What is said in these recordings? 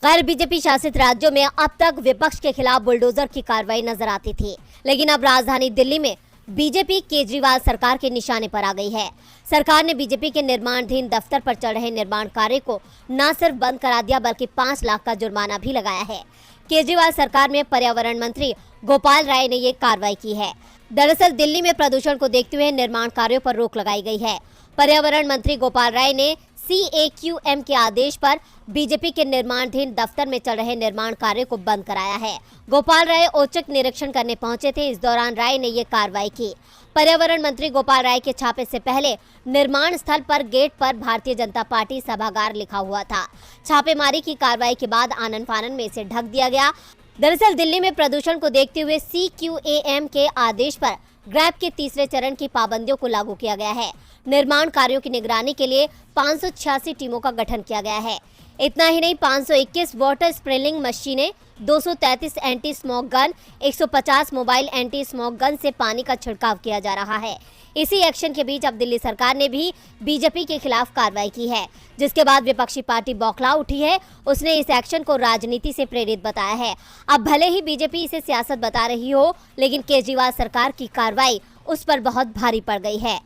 खैर, बीजेपी शासित राज्यों में अब तक विपक्ष के खिलाफ बुलडोजर की कार्रवाई नजर आती थी, लेकिन अब राजधानी दिल्ली में बीजेपी केजरीवाल सरकार के निशाने पर आ गई है। सरकार ने बीजेपी के निर्माणाधीन दफ्तर पर चल रहे निर्माण कार्य को न सिर्फ बंद करा दिया बल्कि 5 लाख का जुर्माना भी लगाया है। केजरीवाल सरकार में पर्यावरण मंत्री गोपाल राय ने ये कार्रवाई की है। दरअसल दिल्ली में प्रदूषण को देखते हुए निर्माण कार्यों पर रोक लगाई गई है। पर्यावरण मंत्री गोपाल राय ने CAQM के आदेश पर बीजेपी के निर्माणाधीन दफ्तर में चल रहे निर्माण कार्य को बंद कराया है। गोपाल राय औचक निरीक्षण करने पहुंचे थे। इस दौरान राय ने ये कार्रवाई की। पर्यावरण मंत्री गोपाल राय के छापे से पहले निर्माण स्थल पर गेट पर भारतीय जनता पार्टी सभागार लिखा हुआ था। छापेमारी की कार्रवाई के बाद आनन फानन में इसे ढक दिया गया। दरअसल दिल्ली में प्रदूषण को देखते हुए CQAM के आदेश पर ग्रैब के तीसरे चरण की पाबंदियों को लागू किया गया है। निर्माण कार्यों की निगरानी के लिए 586 टीमों का गठन किया गया है। इतना ही नहीं, 521 वाटर स्प्रेलिंग मशीनें, 233 anti smoke gun, 150 mobile anti smoke gun से पानी का छिड़काव किया जा रहा है। इसी एक्शन के बीच अब दिल्ली सरकार ने भी बीजेपी के खिलाफ कार्रवाई की है, जिसके बाद विपक्षी पार्टी बौखला उठी है। उसने इस एक्शन को राजनीति से प्रेरित बताया है। अब भले ही बीजेपी इसे सियासत बता रही हो, लेकिन केजरीवाल सरकार की कार्रवाई उस पर बहुत भारी पड़ गई है।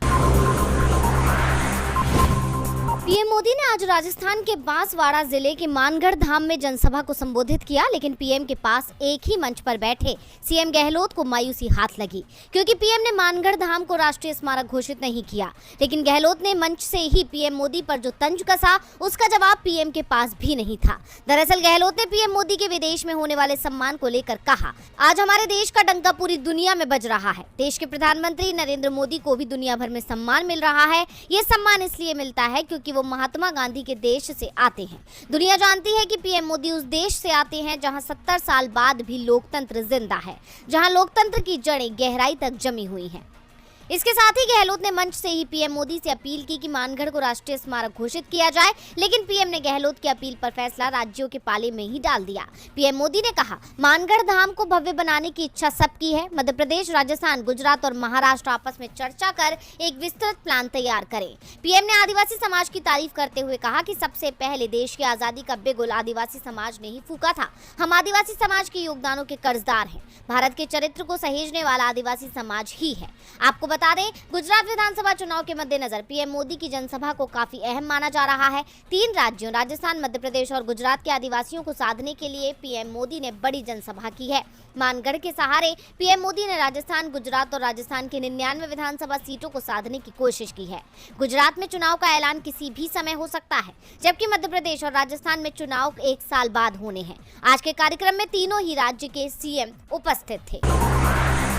पीएम मोदी ने आज राजस्थान के बांसवाड़ा जिले के मानगढ़ धाम में जनसभा को संबोधित किया, लेकिन पीएम के पास एक ही मंच पर बैठे सीएम गहलोत को मायूसी हाथ लगी, क्योंकि पीएम ने मानगढ़ धाम को राष्ट्रीय स्मारक घोषित नहीं किया। लेकिन गहलोत ने मंच से ही पीएम मोदी पर जो तंज कसा, उसका जवाब पीएम के पास भी नहीं था। दरअसल गहलोत ने पीएम मोदी के विदेश में होने वाले सम्मान को लेकर कहा, आज हमारे देश का डंका पूरी दुनिया में बज रहा है। देश के प्रधानमंत्री नरेंद्र मोदी को भी दुनिया भर में सम्मान मिल रहा है। ये सम्मान इसलिए मिलता है क्योंकि वो महात्मा गांधी के देश से आते हैं। दुनिया जानती है कि पीएम मोदी उस देश से आते हैं जहां 70 साल बाद भी लोकतंत्र जिंदा है, जहां लोकतंत्र की जड़ें गहराई तक जमी हुई हैं। इसके साथ ही गहलोत ने मंच से ही पीएम मोदी से अपील की कि मानगढ़ को राष्ट्रीय स्मारक घोषित किया जाए, लेकिन पीएम ने गहलोत की अपील पर फैसला राज्यों के पाले में ही डाल दिया। पीएम मोदी ने कहा, मानगढ़ धाम को भव्य बनाने की इच्छा सबकी है। मध्य प्रदेश, राजस्थान, गुजरात और महाराष्ट्र आपस में चर्चा कर एक विस्तृत प्लान तैयार करें। पीएम ने आदिवासी समाज की तारीफ करते हुए कहा कि सबसे पहले देश की आजादी का बिगुल आदिवासी समाज ने ही फूंका था। हम आदिवासी समाज के योगदानों के कर्जदार हैं। भारत के चरित्र को सहेजने वाला आदिवासी समाज ही है। आपको बता दें, गुजरात विधानसभा चुनाव के मद्देनजर पीएम मोदी की जनसभा को काफी अहम माना जा रहा है। 3 राज्यों राजस्थान, मध्य प्रदेश और गुजरात के आदिवासियों को साधने के लिए पीएम मोदी ने बड़ी जनसभा की है। मानगढ़ के सहारे पीएम मोदी ने राजस्थान, गुजरात और राजस्थान की 99 विधानसभा सीटों को साधने की कोशिश की है। गुजरात में चुनाव का ऐलान किसी भी समय हो सकता है, जबकि मध्य प्रदेश और राजस्थान में चुनाव 1 साल बाद होने हैं। आज के कार्यक्रम में तीनों ही राज्य के सीएम उपस्थित थे।